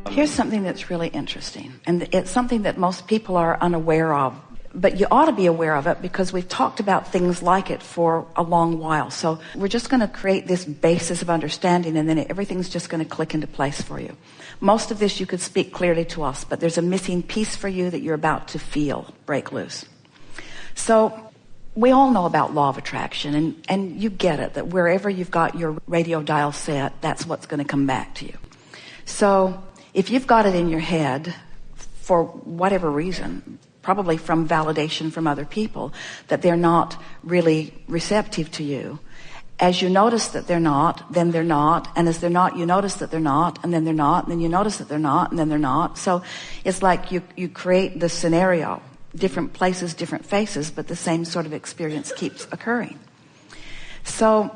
Here's something that's really interesting, and it's something that most people are unaware of, but you ought to be aware of it because we've talked about things like it for a long while. So we're just going to create this basis of understanding, and then everything's just going to click into place for you. Most of this you could speak clearly to us, but there's a missing piece for you that you're about to feel break loose. So we all know about law of attraction, and you get it, that wherever you've got your radio dial set, that's what's going to come back to you. So if you've got it in your head for whatever reason, probably from validation from other people, that they're not really receptive to you, as you notice that they're not, then they're not, and as they're not, you notice that they're not, and then they're not, and then you notice that they're not, and then they're not. So it's like you create the scenario, different places, different faces, but the same sort of experience keeps occurring. So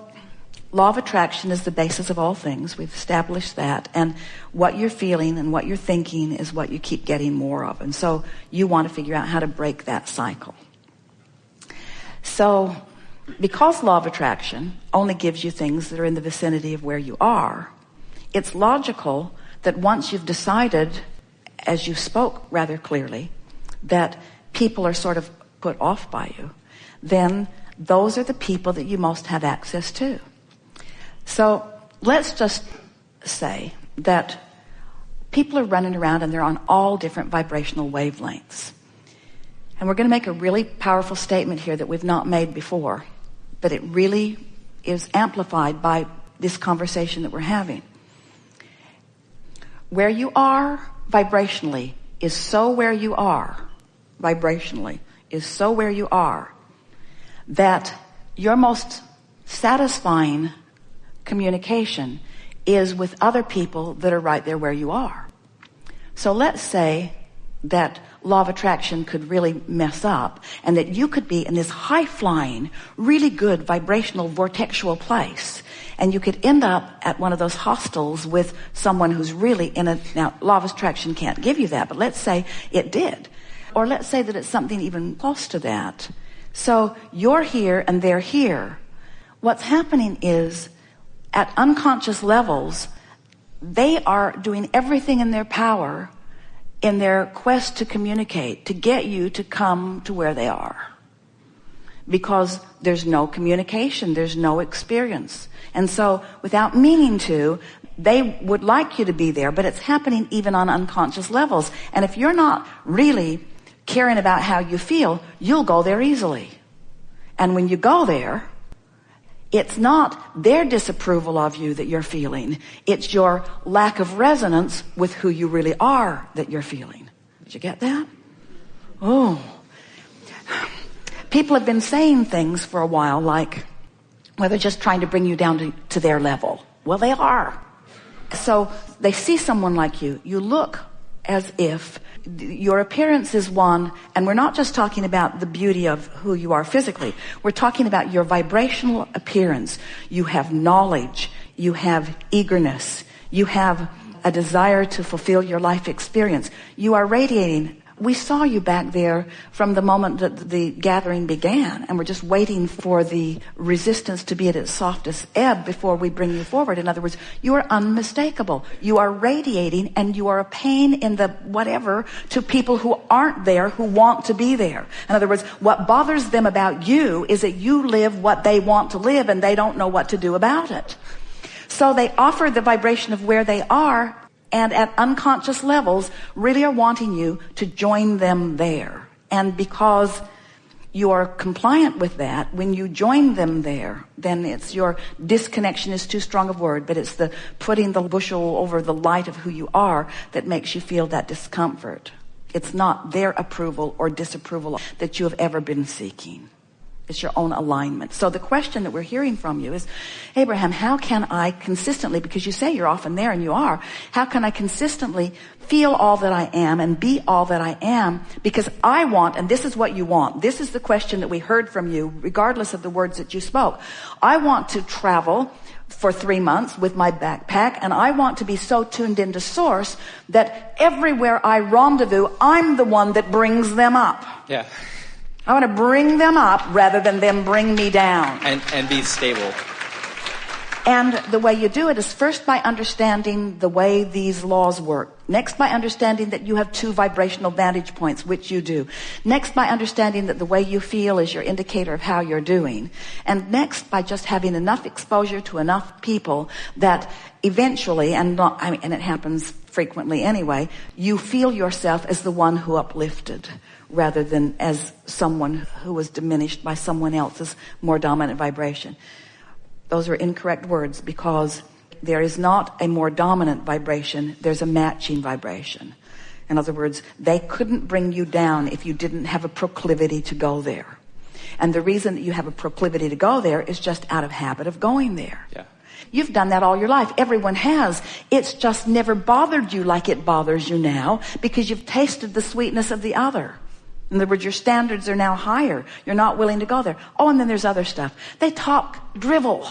law of attraction is the basis of all things. We've established that. And what you're feeling and what you're thinking is what you keep getting more of. And so you want to figure out how to break that cycle. So because law of attraction only gives you things that are in the vicinity of where you are, it's logical that once you've decided, as you spoke rather clearly, that people are sort of put off by you, then those are the people that you most have access to. So let's just say that people are running around and they're on all different vibrational wavelengths. And we're going to make a really powerful statement here that we've not made before, but it really is amplified by this conversation that we're having. Where you are vibrationally is so where you are, vibrationally, is so where you are, that your most satisfying communication is with other people that are right there where you are. So let's say that law of attraction could really mess up, and that you could be in this high-flying, really good vibrational vortexual place, and you could end up at one of those hostels with someone who's really in a... Now, law of attraction can't give you that, but let's say it did. Or let's say that it's something even close to that. So you're here and they're here. What's happening is, at unconscious levels, they are doing everything in their power in their quest to communicate, to get you to come to where they are. Because there's no communication, there's no experience. And so, without meaning to, they would like you to be there, but it's happening even on unconscious levels. And if you're not really caring about how you feel, you'll go there easily. And when you go there, it's not their disapproval of you that you're feeling. It's your lack of resonance with who you really are that you're feeling. Did you get that? Oh. People have been saying things for a while like, well, they're just trying to bring you down to their level. Well, they are. So they see someone like you. You look as if your appearance is one, and we're not just talking about the beauty of who you are physically. We're talking about your vibrational appearance. You have knowledge. You have eagerness. You have a desire to fulfill your life experience. You are radiating. We saw you back there from the moment that the gathering began, and we're just waiting for the resistance to be at its softest ebb before we bring you forward. In other words, you are unmistakable. You are radiating, and you are a pain in the whatever to people who aren't there, who want to be there. In other words, what bothers them about you is that you live what they want to live, and they don't know what to do about it. So they offer the vibration of where they are, and at unconscious levels really are wanting you to join them there. And because you are compliant with that, when you join them there, then it's your disconnection is too strong a word, but it's the putting the bushel over the light of who you are that makes you feel that discomfort. It's not their approval or disapproval that you have ever been seeking. It's your own alignment. So the question that we're hearing from you is, Abraham, how can I consistently, because you say you're often there and you are, how can I consistently feel all that I am and be all that I am? Because I want, and this is what you want, this is the question that we heard from you, regardless of the words that you spoke. I want to travel for 3 months with my backpack, and I want to be so tuned into source that everywhere I rendezvous, I'm the one that brings them up. Yeah. I want to bring them up rather than them bring me down. And be stable. And the way you do it is first by understanding the way these laws work. Next, by understanding that you have 2 vibrational vantage points, which you do. Next, by understanding that the way you feel is your indicator of how you're doing. And next, by just having enough exposure to enough people that eventually, and it happens frequently anyway, you feel yourself as the one who uplifted rather than as someone who was diminished by someone else's more dominant vibration. Those are incorrect words, because there is not a more dominant vibration, there's a matching vibration. In other words, they couldn't bring you down if you didn't have a proclivity to go there. And the reason that you have a proclivity to go there is just out of habit of going there. Yeah. You've done that all your life. Everyone has. It's just never bothered you like it bothers you now, because you've tasted the sweetness of the other. In other words, your standards are now higher. You're not willing to go there. Oh, and then there's other stuff. They talk drivel.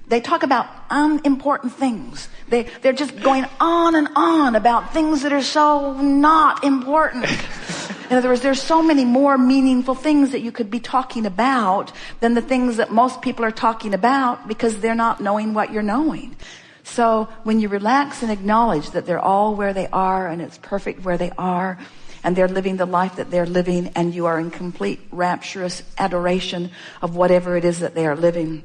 They talk about unimportant things. They're just going on and on about things that are so not important. In other words, there's so many more meaningful things that you could be talking about than the things that most people are talking about, because they're not knowing what you're knowing. So when you relax and acknowledge that they're all where they are and it's perfect where they are, and they're living the life that they're living, and you are in complete rapturous adoration of whatever it is that they are living,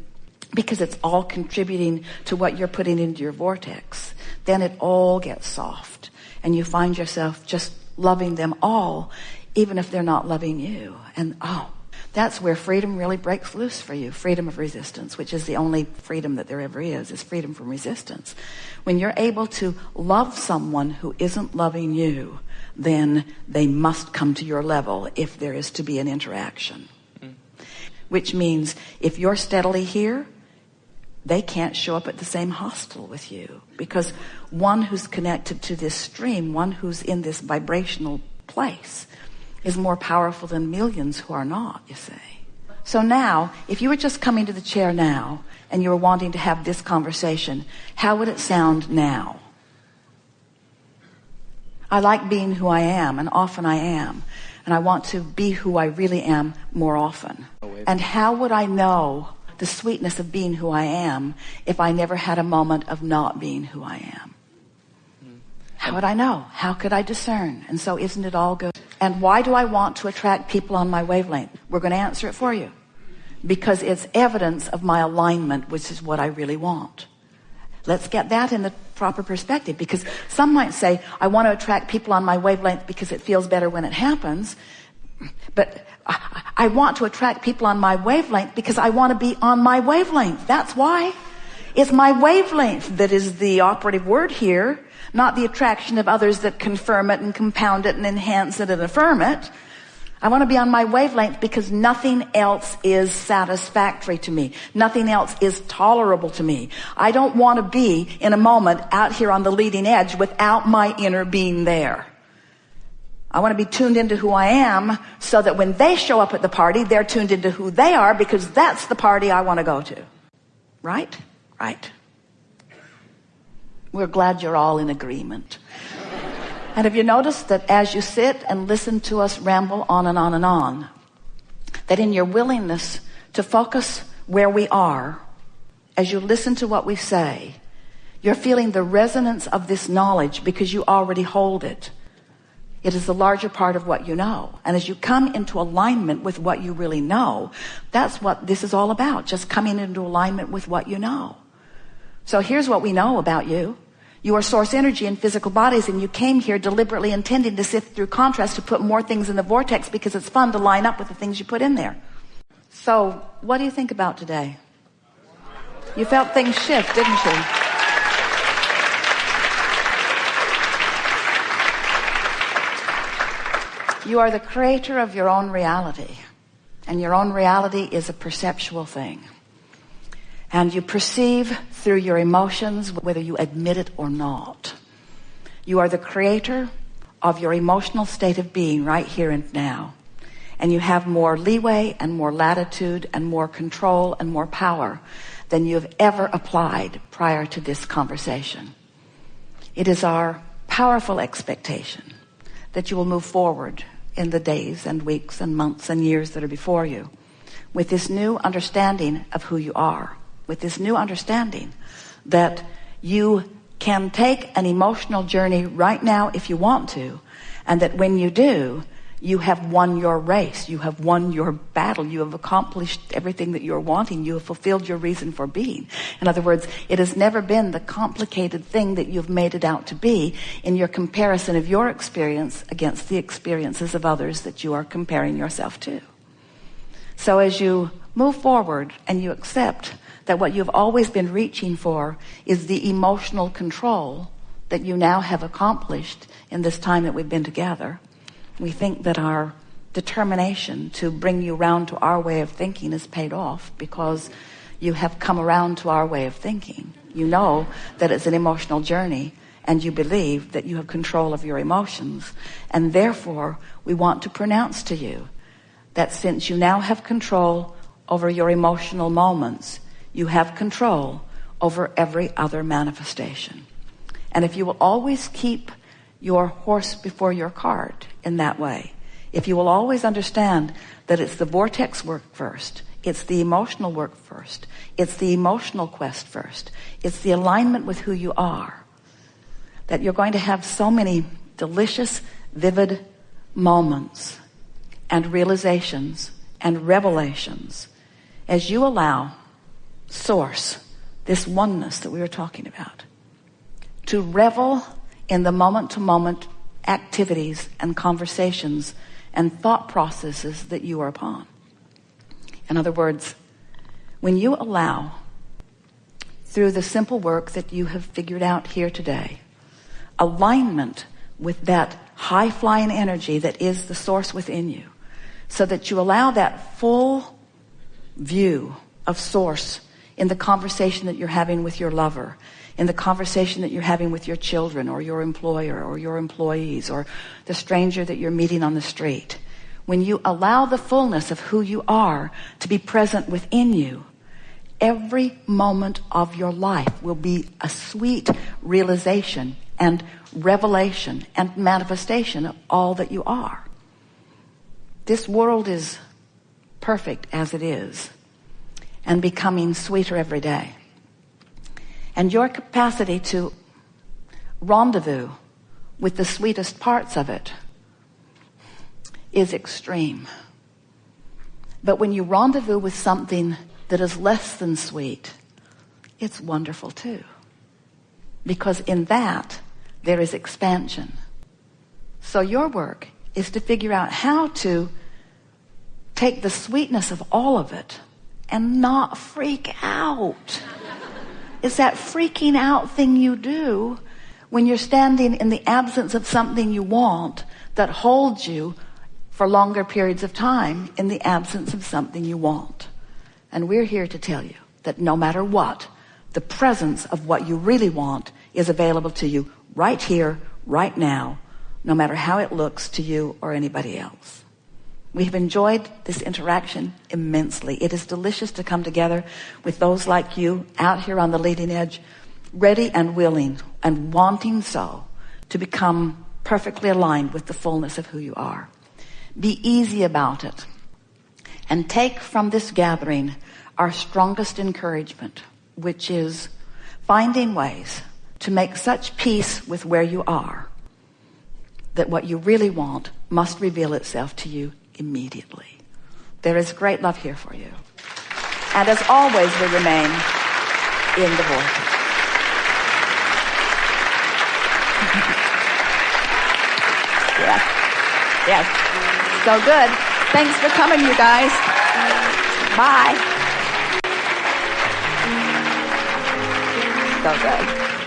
because it's all contributing to what you're putting into your vortex, then it all gets soft. And you find yourself just loving them all, even if they're not loving you. And that's where freedom really breaks loose for you. Freedom of resistance, which is the only freedom that there ever is freedom from resistance. When you're able to love someone who isn't loving you, then they must come to your level if there is to be an interaction. Which means if you're steadily here, they can't show up at the same hostel with you, because one who's connected to this stream, one who's in this vibrational place, is more powerful than millions who are not, you see. So now, if you were just coming to the chair now and you were wanting to have this conversation, how would it sound now? I like being who I am, and often I am. And I want to be who I really am more often. And how would I know the sweetness of being who I am if I never had a moment of not being who I am? How would I know? How could I discern? And so isn't it all good? And why do I want to attract people on my wavelength? We're going to answer it for you. Because it's evidence of my alignment, which is what I really want. Let's get that in the proper perspective, because some might say, I want to attract people on my wavelength because it feels better when it happens. But I want to attract people on my wavelength because I want to be on my wavelength. That's why. It's my wavelength that is the operative word here, not the attraction of others that confirm it and compound it and enhance it and affirm it. I want to be on my wavelength because nothing else is satisfactory to me. Nothing else is tolerable to me. I don't want to be in a moment out here on the leading edge without my inner being there. I want to be tuned into who I am so that when they show up at the party, they're tuned into who they are, because that's the party I want to go to. Right? Right. We're glad you're all in agreement. And have you noticed that as you sit and listen to us ramble on and on and on, that in your willingness to focus where we are, as you listen to what we say, you're feeling the resonance of this knowledge because you already hold it. It is the larger part of what you know. And as you come into alignment with what you really know, that's what this is all about, just coming into alignment with what you know. So here's what we know about you. You are source energy in physical bodies, and you came here deliberately intending to sift through contrast, to put more things in the vortex because it's fun to line up with the things you put in there. So what do you think about today? You felt things shift, didn't you? You are the creator of your own reality, and your own reality is a perceptual thing. And you perceive through your emotions, whether you admit it or not. You are the creator of your emotional state of being right here and now. And you have more leeway and more latitude and more control and more power than you have ever applied prior to this conversation. It is our powerful expectation that you will move forward in the days and weeks and months and years that are before you with this new understanding of who you are, with this new understanding that you can take an emotional journey right now if you want to, and that when you do, you have won your race, you have won your battle, you have accomplished everything that you're wanting, you have fulfilled your reason for being. In other words, it has never been the complicated thing that you've made it out to be in your comparison of your experience against the experiences of others that you are comparing yourself to. So as you move forward and you accept that what you've always been reaching for is the emotional control that you now have accomplished in this time that we've been together, we think that our determination to bring you round to our way of thinking is paid off, because you have come around to our way of thinking. You know that it's an emotional journey, and you believe that you have control of your emotions. And therefore, we want to pronounce to you that since you now have control over your emotional moments, you have control over every other manifestation. And if you will always keep your horse before your cart in that way, if you will always understand that it's the vortex work first, it's the emotional work first, it's the emotional quest first, it's the alignment with who you are, that you're going to have so many delicious, vivid moments and realizations and revelations as you allow Source, this oneness that we were talking about, to revel in the moment-to-moment activities and conversations and thought processes that you are upon. In other words, when you allow, through the simple work that you have figured out here today, alignment with that high-flying energy that is the source within you, so that you allow that full view of source in the conversation that you're having with your lover, in the conversation that you're having with your children or your employer or your employees or the stranger that you're meeting on the street. When you allow the fullness of who you are to be present within you, every moment of your life will be a sweet realization and revelation and manifestation of all that you are. This world is perfect as it is, and becoming sweeter every day. And your capacity to rendezvous with the sweetest parts of it is extreme. But when you rendezvous with something that is less than sweet, it's wonderful too. Because in that, there is expansion. So your work is to figure out how to take the sweetness of all of it and not freak out. It's that freaking out thing you do when you're standing in the absence of something you want that holds you for longer periods of time in the absence of something you want. And we're here to tell you that no matter what, the presence of what you really want is available to you right here, right now, no matter how it looks to you or anybody else. We have enjoyed this interaction immensely. It is delicious to come together with those like you out here on the leading edge, ready and willing and wanting so to become perfectly aligned with the fullness of who you are. Be easy about it and take from this gathering our strongest encouragement, which is finding ways to make such peace with where you are that what you really want must reveal itself to you immediately. There is great love here for you. And as always, we remain in the vortex. Yes. Yes. So good. Thanks for coming, you guys. Bye. So good.